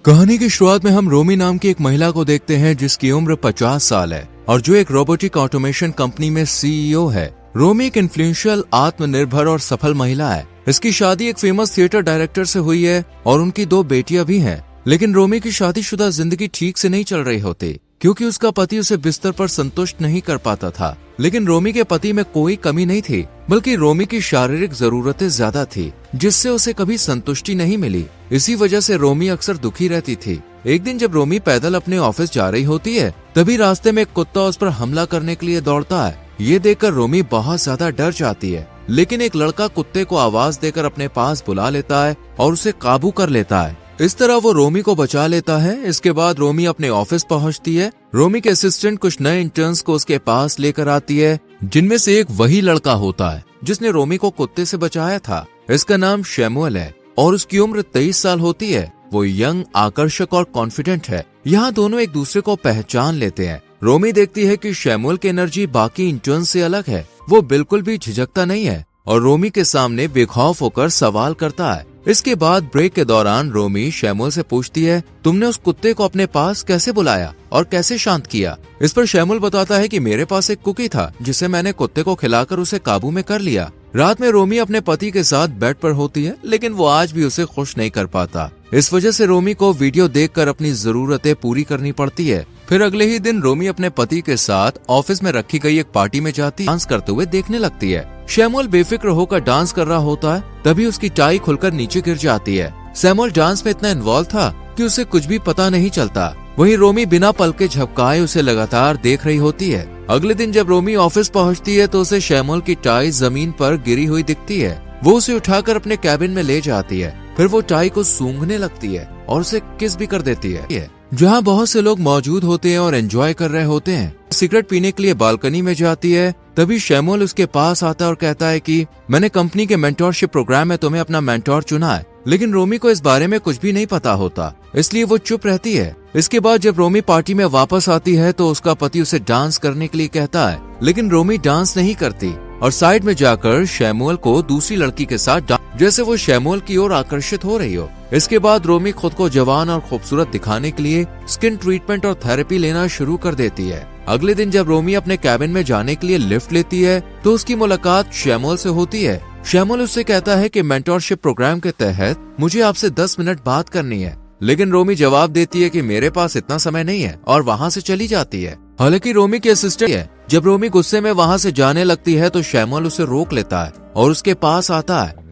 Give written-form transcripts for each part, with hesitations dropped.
कहानी की शुरुआत में हम रोमी नाम की एक महिला को देखते हैं जिसकी उम्र 50 साल है और जो एक रोबोटिक ऑटोमेशन कंपनी में सीईओ है। रोमी एक इन्फ्लुएंशियल, आत्मनिर्भर और सफल महिला है। इसकी शादी एक फेमस थिएटर डायरेक्टर से हुई है और उनकी 2 बेटियां भी हैं। लेकिन रोमी की शादीशुदा जिंदगी ठीक से नहीं चल रही होती क्योंकि उसका पति उसे बिस्तर पर संतुष्ट नहीं कर पाता था। लेकिन रोमी के पति में कोई कमी नहीं थी, बल्कि रोमी की शारीरिक जरूरतें ज्यादा थी जिससे उसे कभी संतुष्टि नहीं मिली। इसी वजह से रोमी अक्सर दुखी रहती थी। एक दिन जब रोमी पैदल अपने ऑफिस जा रही होती है, तभी रास्ते में एक कुत्ता उस पर हमला करने के लिए दौड़ता है। ये देखकर रोमी बहुत ज्यादा डर जाती है, लेकिन एक लड़का कुत्ते को आवाज देकर अपने पास बुला लेता है और उसे काबू कर लेता है। इस तरह वो रोमी को बचा लेता है। इसके बाद रोमी अपने ऑफिस पहुंचती है। रोमी के असिस्टेंट कुछ नए इंटर्न्स को उसके पास लेकर आती है, जिनमें से एक वही लड़का होता है जिसने रोमी को कुत्ते से बचाया था। इसका नाम शैमुअल है और उसकी उम्र 23 साल होती है। वो यंग, आकर्षक और कॉन्फिडेंट है। यहाँ दोनों एक दूसरे को पहचान लेते हैं। रोमी देखती है कि शैमुअल की एनर्जी बाकी इंटर्न से अलग है। वो बिल्कुल भी झिझकता नहीं है और रोमी के सामने बेखौफ होकर सवाल करता है। इसके बाद ब्रेक के दौरान रोमी शैमुअल से पूछती है, तुमने उस कुत्ते को अपने पास कैसे बुलाया और कैसे शांत किया? इस पर शैमुअल बताता है कि मेरे पास एक कुकी था जिसे मैंने कुत्ते को खिलाकर उसे काबू में कर लिया। रात में रोमी अपने पति के साथ बेड पर होती है, लेकिन वो आज भी उसे खुश नहीं कर पाता। इस वजह से रोमी को वीडियो देखकर अपनी जरूरतें पूरी करनी पड़ती है। फिर अगले ही दिन रोमी अपने पति के साथ ऑफिस में रखी गई एक पार्टी में जाती, डांस करते हुए देखने लगती है। शैमुअल बेफिक्र होकर डांस कर रहा होता है, तभी उसकी टाई खुलकर नीचे गिर जाती है। शैमुअल डांस में इतना इन्वॉल्व था कि उसे कुछ भी पता नहीं चलता। वहीं रोमी बिना पलके झपकाए उसे लगातार देख रही होती है। अगले दिन जब रोमी ऑफिस पहुंचती है तो उसे शैमुअल की टाई जमीन पर गिरी हुई दिखती है। वो उसे उठाकर अपने कैबिन में ले जाती है। फिर वो टाई को सूंघने लगती है और उसे किस भी कर देती है। जहाँ बहुत से लोग मौजूद होते हैं और एंजॉय कर रहे होते हैं। सिगरेट पीने के लिए बालकनी में जाती है, तभी शैमुअल उसके पास आता है और कहता है कि मैंने कंपनी के मेंटोरशिप प्रोग्राम में तुम्हें अपना मेंटोर चुना है। लेकिन रोमी को इस बारे में कुछ भी नहीं पता होता, इसलिए वो चुप रहती है। इसके बाद जब रोमी पार्टी में वापस आती है तो उसका पति उसे डांस करने के लिए कहता है, लेकिन रोमी डांस नहीं करती और साइड में जाकर शैमुअल को दूसरी लड़की के साथ जैसे वो शैमुअल की ओर आकर्षित हो रही हो। इसके बाद रोमी खुद को जवान और खूबसूरत दिखाने के लिए स्किन ट्रीटमेंट और थेरेपी लेना शुरू कर देती है। अगले दिन जब रोमी अपने कैबिन में जाने के लिए लिफ्ट लेती है तो उसकी मुलाकात शैमुअल से होती है। शैमुअल उससे कहता है कि मेंटोरशिप प्रोग्राम के तहत मुझे आपसे 10 मिनट बात करनी है, लेकिन रोमी जवाब देती है कि मेरे पास इतना समय नहीं है और वहाँ से चली जाती है। हालांकि रोमी की असिस्टेंट है। जब रोमी गुस्से में वहाँ से जाने लगती है तो शैमुअल उसे रोक लेता है और उसके पास आता है।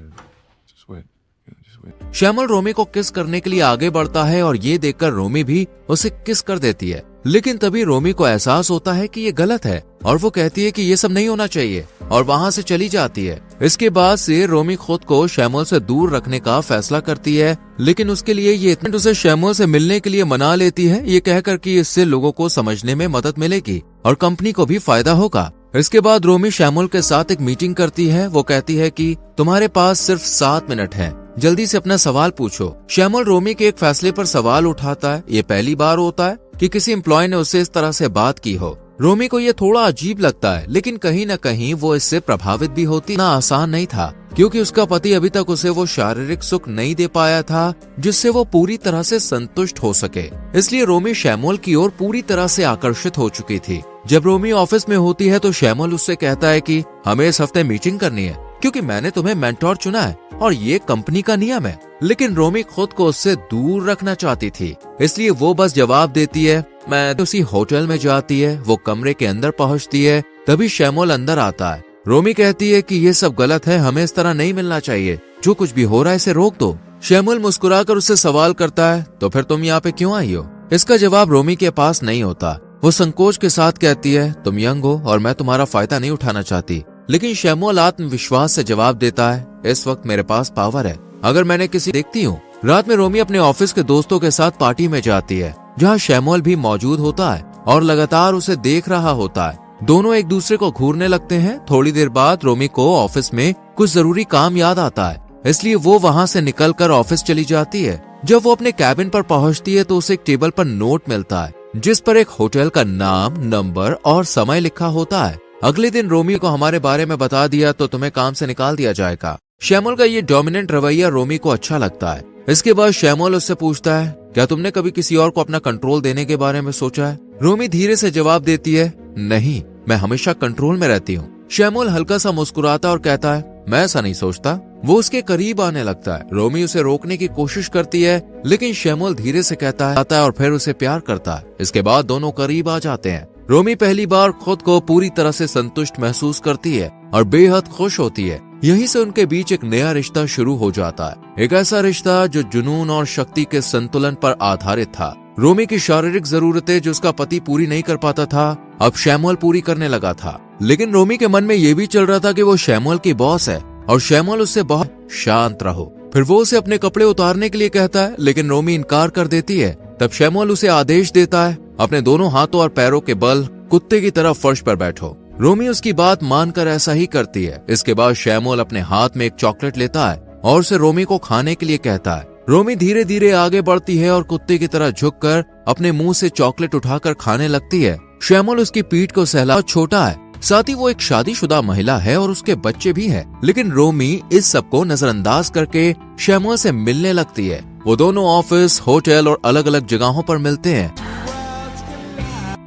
शैमुअल रोमी को किस करने के लिए आगे बढ़ता है और ये देखकर रोमी भी उसे किस कर देती है। लेकिन तभी रोमी को एहसास होता है कि ये गलत है और वो कहती है कि ये सब नहीं होना चाहिए और वहाँ से चली जाती है। इसके बाद से रोमी खुद को शैमुअल से दूर रखने का फैसला करती है, लेकिन उसके लिए ये उसे शैमुअल से मिलने के लिए मना लेती है, ये कहकर कि इससे लोगों को समझने में मदद मिलेगी और कंपनी को भी फायदा होगा। इसके बाद रोमी शैमुअल के साथ एक मीटिंग करती है। वो कहती है कि तुम्हारे पास सिर्फ 7 मिनट है, जल्दी से अपना सवाल पूछो। शैमुअल रोमी के एक फैसले पर सवाल उठाता है। ये पहली बार होता है कि किसी एम्प्लॉय ने उससे इस तरह से बात की हो। रोमी को ये थोड़ा अजीब लगता है, लेकिन कहीं न कहीं वो इससे प्रभावित भी होती। ना आसान नहीं था क्योंकि उसका पति अभी तक उसे वो शारीरिक सुख नहीं दे पाया था जिससे वो पूरी तरह से संतुष्ट हो सके। इसलिए रोमी शैमुअल की ओर पूरी तरह से आकर्षित हो चुकी थी। जब रोमी ऑफिस में होती है तो शैमुअल उससे कहता है कि हमें इस हफ्ते मीटिंग करनी है क्योंकि मैंने तुम्हें मेंटोर चुना है और ये कंपनी का नियम है। लेकिन रोमी खुद को उससे दूर रखना चाहती थी, इसलिए वो बस जवाब देती है मैं उसी होटल में जाती है। वो कमरे के अंदर पहुंचती है, तभी शैमुअल अंदर आता है। रोमी कहती है कि ये सब गलत है, हमें इस तरह नहीं मिलना चाहिए, जो कुछ भी हो रहा है इसे रोक दो। शैमुअल मुस्कुराकर उससे सवाल करता है, तो फिर तुम यहाँ पे क्यों आई हो? इसका जवाब रोमी के पास नहीं होता। वो संकोच के साथ कहती है, तुम यंग हो और मैं तुम्हारा फायदा नहीं उठाना चाहती। लेकिन शैमुअल आत्मविश्वास से जवाब देता है, इस वक्त मेरे पास पावर है, अगर मैंने किसी देखती हूँ। रात में रोमी अपने ऑफिस के दोस्तों के साथ पार्टी में जाती है, जहाँ शैमुअल भी मौजूद होता है और लगातार उसे देख रहा होता है। दोनों एक दूसरे को घूरने लगते हैं। थोड़ी देर बाद रोमी को ऑफिस में कुछ जरूरी काम याद आता है, इसलिए वो वहाँ से निकलकर ऑफिस चली जाती है। जब वो अपने कैबिन पर पहुँचती है तो उसे एक टेबल पर नोट मिलता है जिस पर एक होटल का नाम, नंबर और समय लिखा होता है। अगले दिन रोमी को हमारे बारे में बता दिया तो तुम्हें काम से निकाल दिया जाएगा। शैमुअल का ये डोमिनेंट रवैया रोमी को अच्छा लगता है। इसके बाद शैमुअल उससे पूछता है, क्या तुमने कभी किसी और को अपना कंट्रोल देने के बारे में सोचा है? रोमी धीरे से जवाब देती है, नहीं, मैं हमेशा कंट्रोल में रहती हूँ। शैमुअल हल्का सा मुस्कुराता और कहता है, मैं ऐसा नहीं सोचता। वो उसके करीब आने लगता है। रोमी उसे रोकने की कोशिश करती है, लेकिन शैमुअल धीरे से कहता है और फिर उसे प्यार करता है। इसके बाद दोनों करीब आ जाते हैं। रोमी पहली बार खुद को पूरी तरह से संतुष्ट महसूस करती है और बेहद खुश होती है। यहीं से उनके बीच एक नया रिश्ता शुरू हो जाता है, एक ऐसा रिश्ता जो जुनून और शक्ति के संतुलन पर आधारित था। रोमी की शारीरिक जरूरतें जो उसका पति पूरी नहीं कर पाता था, अब शैमुअल पूरी करने लगा था। लेकिन रोमी के मन में यह भी चल रहा था कि वो शैमुअल की बॉस है और शैमुअल उससे बहुत शांत रहो। फिर वो उसे अपने कपड़े उतारने के लिए कहता है, लेकिन रोमी इनकार कर देती है। तब शैमुअल उसे आदेश देता है, अपने दोनों हाथों और पैरों के बल कुत्ते की तरह फर्श पर बैठो। रोमी उसकी बात मानकर ऐसा ही करती है। इसके बाद शैमुअल अपने हाथ में एक चॉकलेट लेता है और उसे रोमी को खाने के लिए कहता है। रोमी धीरे धीरे आगे बढ़ती है और कुत्ते की तरह झुककर अपने मुंह से चॉकलेट उठाकर खाने लगती है। शैमुअल उसकी पीठ को सहला। छोटा है, साथ ही वो एक शादीशुदा महिला है और उसके बच्चे भी हैं। लेकिन रोमी इस सब को नजरअंदाज करके शैमुअल से मिलने लगती है। वो दोनों ऑफिस, होटल और अलग अलग जगहों पर मिलते हैं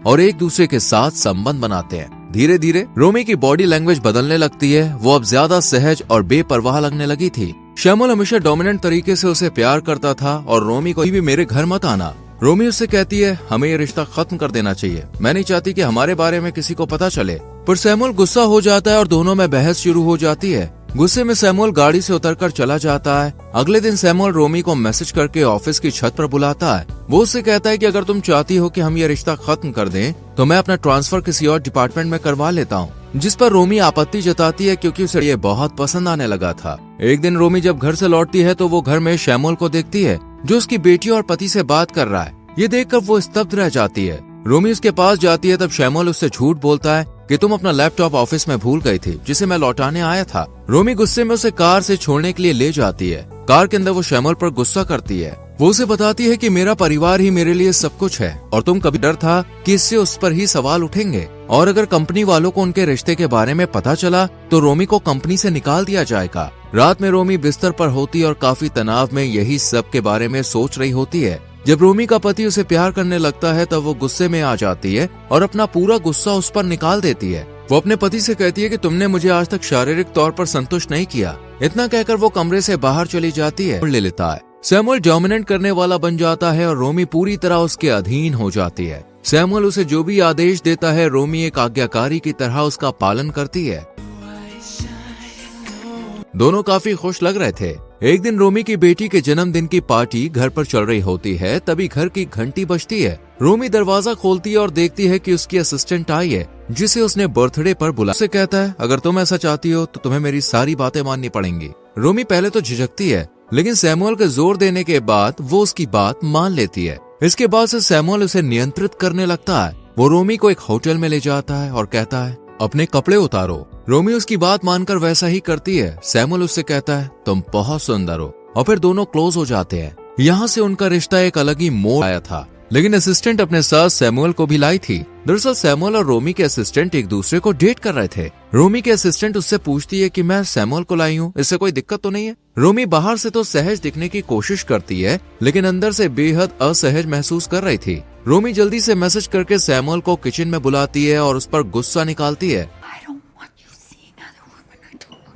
और एक दूसरे के साथ संबंध बनाते हैं। धीरे धीरे रोमी की बॉडी लैंग्वेज बदलने लगती है। वो अब ज्यादा सहज और बेपरवाह लगने लगी थी। शैमुअल हमेशा डोमिनेंट तरीके से उसे प्यार करता था और रोमी को भी मेरे घर मत आना। रोमी उससे कहती है, हमें ये रिश्ता खत्म कर देना चाहिए। मैं नहीं चाहती कि हमारे बारे में किसी को पता चले। पर शैमुअल गुस्सा हो जाता है और दोनों में बहस शुरू हो जाती है। गुस्से में शैमुअल गाड़ी से उतरकर चला जाता है। अगले दिन शैमुअल रोमी को मैसेज करके ऑफिस की छत पर बुलाता है। वो उससे कहता है कि अगर तुम चाहती हो कि हम ये रिश्ता खत्म कर दें तो मैं अपना ट्रांसफर किसी और डिपार्टमेंट में करवा लेता हूँ। जिस पर रोमी आपत्ति जताती है क्योंकि उसे ये बहुत पसंद आने लगा था। एक दिन रोमी जब घर से लौटती है तो वो घर में शैमुअल को देखती है जो उसकी बेटी और पति से बात कर रहा है। ये देखकर वो स्तब्ध रह जाती है। रोमी उसके पास जाती है। तब शैमुअल उससे झूठ बोलता है कि तुम अपना लैपटॉप ऑफिस में भूल गई थी जिसे मैं लौटाने आया था। रोमी गुस्से में उसे कार से छोड़ने के लिए ले जाती है। कार के अंदर वो शैमुअल पर गुस्सा करती है। वो उसे बताती है कि मेरा परिवार ही मेरे लिए सब कुछ है और तुम कभी डर था कि इससे उस पर ही सवाल उठेंगे और अगर कंपनी वालों को उनके रिश्ते के बारे में पता चला तो रोमी को कंपनी से निकाल दिया जाएगा। रात में रोमी बिस्तर पर होती है और काफी तनाव में यही सब के बारे में सोच रही होती है। जब रोमी का पति उसे प्यार करने लगता है तब वो गुस्से में आ जाती है और अपना पूरा गुस्सा उस पर निकाल देती है। वो अपने पति से कहती है कि तुमने मुझे आज तक शारीरिक तौर पर संतुष्ट नहीं किया। इतना कहकर वो कमरे से बाहर चली जाती है और ले लेता है। शैमुअल डोमिनेंट करने वाला बन जाता है और रोमी पूरी तरह उसके अधीन हो जाती है। शैमुअल उसे जो भी आदेश देता है रोमी एक आज्ञाकारी की तरह उसका पालन करती है। दोनों काफी खुश लग रहे थे। एक दिन रोमी की बेटी के जन्मदिन की पार्टी घर पर चल रही होती है। तभी घर की घंटी बजती है। रोमी दरवाजा खोलती है और देखती है कि उसकी असिस्टेंट आई है जिसे उसने बर्थडे पर बुलाया। उसे कहता है, अगर तुम ऐसा चाहती हो तो तुम्हें मेरी सारी बातें माननी पड़ेंगी। रोमी पहले तो झिझकती है लेकिन शैमुअल के जोर देने के बाद वो उसकी बात मान लेती है। इसके बाद से शैमुअल उसे नियंत्रित करने लगता है। वो रोमी को एक होटल में ले जाता है और कहता है, अपने कपड़े उतारो। रोमी उसकी बात मानकर वैसा ही करती है। शैमुअल उससे कहता है, तुम बहुत सुंदर हो और फिर दोनों क्लोज हो जाते हैं। यहाँ से उनका रिश्ता एक अलग ही मोड़ आया था। लेकिन असिस्टेंट अपने साथ शैमुअल को भी लाई थी। दरअसल शैमुअल और रोमी के असिस्टेंट एक दूसरे को डेट कर रहे थे। रोमी के असिस्टेंट उससे पूछती है कि मैं शैमुअल को लाई हूँ, इससे कोई दिक्कत तो नहीं है। रोमी बाहर से तो सहज दिखने की कोशिश करती है लेकिन अंदर से बेहद असहज महसूस कर रही थी। रोमी जल्दी से मैसेज करके शैमुअल को किचन में बुलाती है और उस पर गुस्सा निकालती है।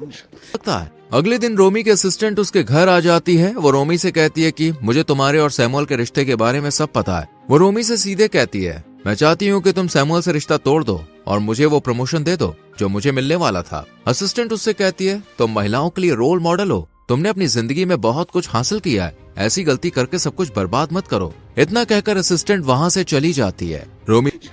लगता है अगले दिन रोमी के असिस्टेंट उसके घर आ जाती है। वो रोमी से कहती है कि मुझे तुम्हारे और शैमुअल के रिश्ते के बारे में सब पता है। वो रोमी से सीधे कहती है, मैं चाहती हूँ कि तुम शैमुअल से रिश्ता तोड़ दो और मुझे वो प्रमोशन दे दो जो मुझे मिलने वाला था। असिस्टेंट उससे कहती है, तुम महिलाओं के लिए रोल मॉडल हो, तुमने अपनी जिंदगी में बहुत कुछ हासिल किया है, ऐसी गलती करके सब कुछ बर्बाद मत करो। इतना कहकर असिस्टेंट वहाँ से चली जाती है।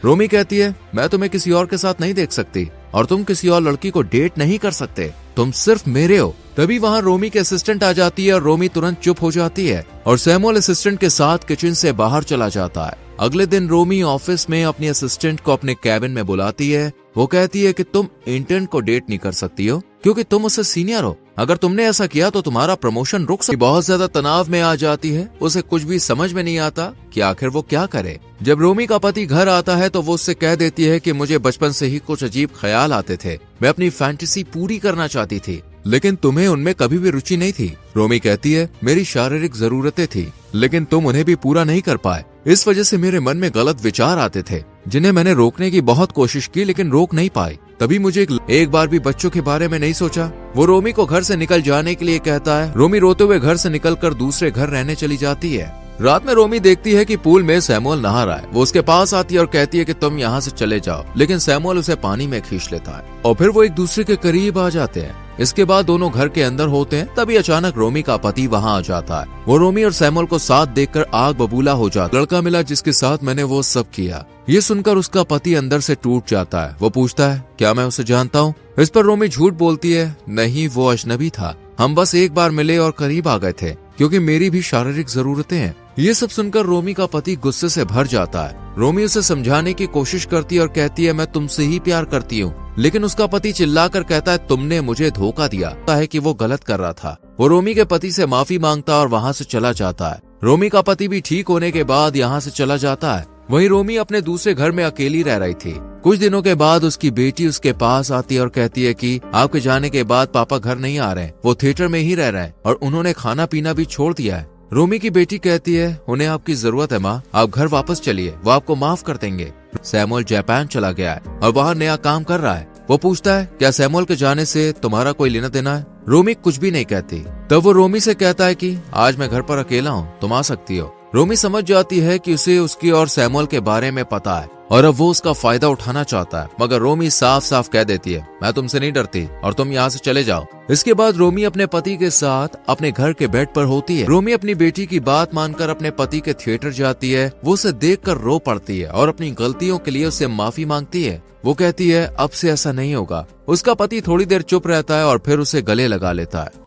रोमी कहती है, मैं तुम्हें किसी और के साथ नहीं देख सकती और तुम किसी और लड़की को डेट नहीं कर सकते, तुम सिर्फ मेरे हो। तभी वहाँ रोमी के असिस्टेंट आ जाती है और रोमी तुरंत चुप हो जाती है और शैमुअल असिस्टेंट के साथ किचन से बाहर चला जाता है। अगले दिन रोमी ऑफिस में अपनी असिस्टेंट को अपने कैबिन में बुलाती है। वो कहती है कि तुम इंटर्न को डेट नहीं कर सकती हो क्योंकि तुम उससे सीनियर हो। अगर तुमने ऐसा किया तो तुम्हारा प्रमोशन रुक सकता है। बहुत ज्यादा तनाव में आ जाती है। उसे कुछ भी समझ में नहीं आता कि आखिर वो क्या करे। जब रोमी का पति घर आता है तो वो उससे कह देती है कि मुझे बचपन से ही कुछ अजीब ख्याल आते थे, मैं अपनी फैंटेसी पूरी करना चाहती थी लेकिन तुम्हें उनमें कभी भी रुचि नहीं थी। रोमी कहती है, मेरी शारीरिक जरूरतें थी, लेकिन तुम उन्हें भी पूरा नहीं कर पाए। इस वजह से मेरे मन में गलत विचार आते थे, जिन्हें मैंने रोकने की बहुत कोशिश की, लेकिन रोक नहीं पाई। तभी मुझे एक बार भी बच्चों के बारे में नहीं सोचा। वो रोमी को घर से निकल जाने के लिए कहता है। रोमी रोते हुए घर से निकलकर दूसरे घर रहने चली जाती है। रात में रोमी देखती है कि पूल में सैमुअल नहा रहा है। वो उसके पास आती है और कहती है कि तुम यहाँ से चले जाओ, लेकिन सैमुअल उसे पानी में खींच लेता है और फिर वो एक दूसरे के करीब आ जाते हैं। इसके बाद दोनों घर के अंदर होते हैं। तभी अचानक रोमी का पति वहाँ आ जाता है। वो रोमी और सैमुअल को साथ देखकर आग बबूला हो जाता है। लड़का मिला जिसके साथ मैंने वो सब किया। ये सुनकर उसका पति अंदर से टूट जाता है। वो पूछता है, क्या मैं उसे जानता हूँ? इस पर रोमी झूठ बोलती है, नहीं, वो अजनबी था, हम बस एक बार मिले और करीब आ गए थे, क्योंकि मेरी भी शारीरिक जरूरतें हैं। ये सब सुनकर रोमी का पति गुस्से से भर जाता है। रोमी उसे समझाने की कोशिश करती है और कहती है, मैं तुमसे ही प्यार करती हूँ, लेकिन उसका पति चिल्लाकर कहता है, तुमने मुझे धोखा दिया। है कि वो गलत कर रहा था। वो रोमी के पति से माफी मांगता और वहाँ से चला जाता है। रोमी का पति भी ठीक होने के बाद यहाँ से चला जाता है। वहीं रोमी अपने दूसरे घर में अकेली रह रही थी। कुछ दिनों के बाद उसकी बेटी उसके पास आती है और कहती है कि आपके जाने के बाद पापा घर नहीं आ रहे, वो थिएटर में ही रह रहे हैं और उन्होंने खाना पीना भी छोड़ दिया है। रोमी की बेटी कहती है, उन्हें आपकी जरूरत है माँ, आप घर वापस चलिए, वो आपको माफ कर देंगे। सैमुअल जापान चला गया है और वहाँ नया काम कर रहा है। वो पूछता है, क्या सैमुअल के जाने से तुम्हारा कोई लेना देना है? रोमी कुछ भी नहीं कहती। तब वो रोमी से कहता है कि आज मैं घर पर अकेला हूँ, तुम आ सकती हो। रोमी समझ जाती है कि उसे उसकी और सैमुअल के बारे में पता है और अब वो उसका फायदा उठाना चाहता है, मगर रोमी साफ साफ कह देती है, मैं तुमसे नहीं डरती और तुम यहाँ से चले जाओ। इसके बाद रोमी अपने पति के साथ अपने घर के बेड पर होती है। रोमी अपनी बेटी की बात मानकर अपने पति के थिएटर जाती है। वो उसे देखकर रो पड़ती है और अपनी गलतियों के लिए उससे माफी मांगती है। वो कहती है, अब से ऐसा नहीं होगा। उसका पति थोड़ी देर चुप रहता है और फिर उसे गले लगा लेता है।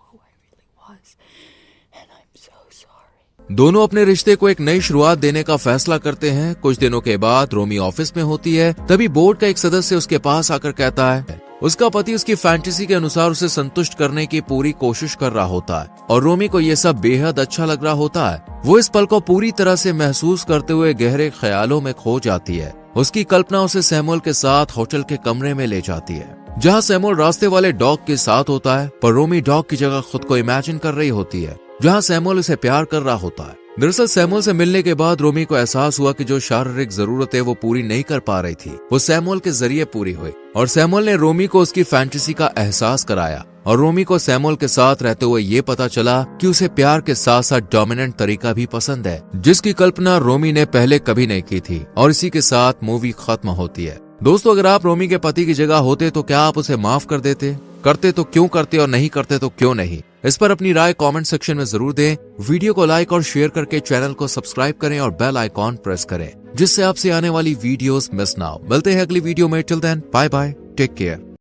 दोनों अपने रिश्ते को एक नई शुरुआत देने का फैसला करते हैं। कुछ दिनों के बाद रोमी ऑफिस में होती है। तभी बोर्ड का एक सदस्य उसके पास आकर कहता है, उसका पति उसकी फैंटेसी के अनुसार उसे संतुष्ट करने की पूरी कोशिश कर रहा होता है और रोमी को यह सब बेहद अच्छा लग रहा होता है। वो इस पल को पूरी तरह से महसूस करते हुए गहरे ख्यालों में खो जाती है। उसकी कल्पना उसे सैमुअल के साथ होटल के कमरे में ले जाती है, जहाँ सैमुअल रास्ते वाले डॉग के साथ होता है, पर रोमी डॉग की जगह खुद को इमेजिन कर रही होती है, जहाँ सैमुअल उसे प्यार कर रहा होता है। दरअसल सैमुअल से मिलने के बाद रोमी को एहसास हुआ कि जो शारीरिक जरूरतें वो पूरी नहीं कर पा रही थी, वो सैमुअल के जरिए पूरी हुई और सैमुअल ने रोमी को उसकी फैंटेसी का एहसास कराया और रोमी को सैमुअल के साथ रहते हुए ये पता चला कि उसे प्यार के साथ साथ डोमिनेंट तरीका भी पसंद है, जिसकी कल्पना रोमी ने पहले कभी नहीं की थी। और इसी के साथ मूवी खत्म होती है। दोस्तों, अगर आप रोमी के पति की जगह होते तो क्या आप उसे माफ कर देते? करते तो क्यों करते और नहीं करते तो क्यों नहीं? इस पर अपनी राय कमेंट सेक्शन में जरूर दें। वीडियो को लाइक और शेयर करके चैनल को सब्सक्राइब करें और बेल आइकॉन प्रेस करें, जिससे आपसे आने वाली वीडियोस मिस ना हो। मिलते हैं अगली वीडियो में। Till then, bye bye, take care.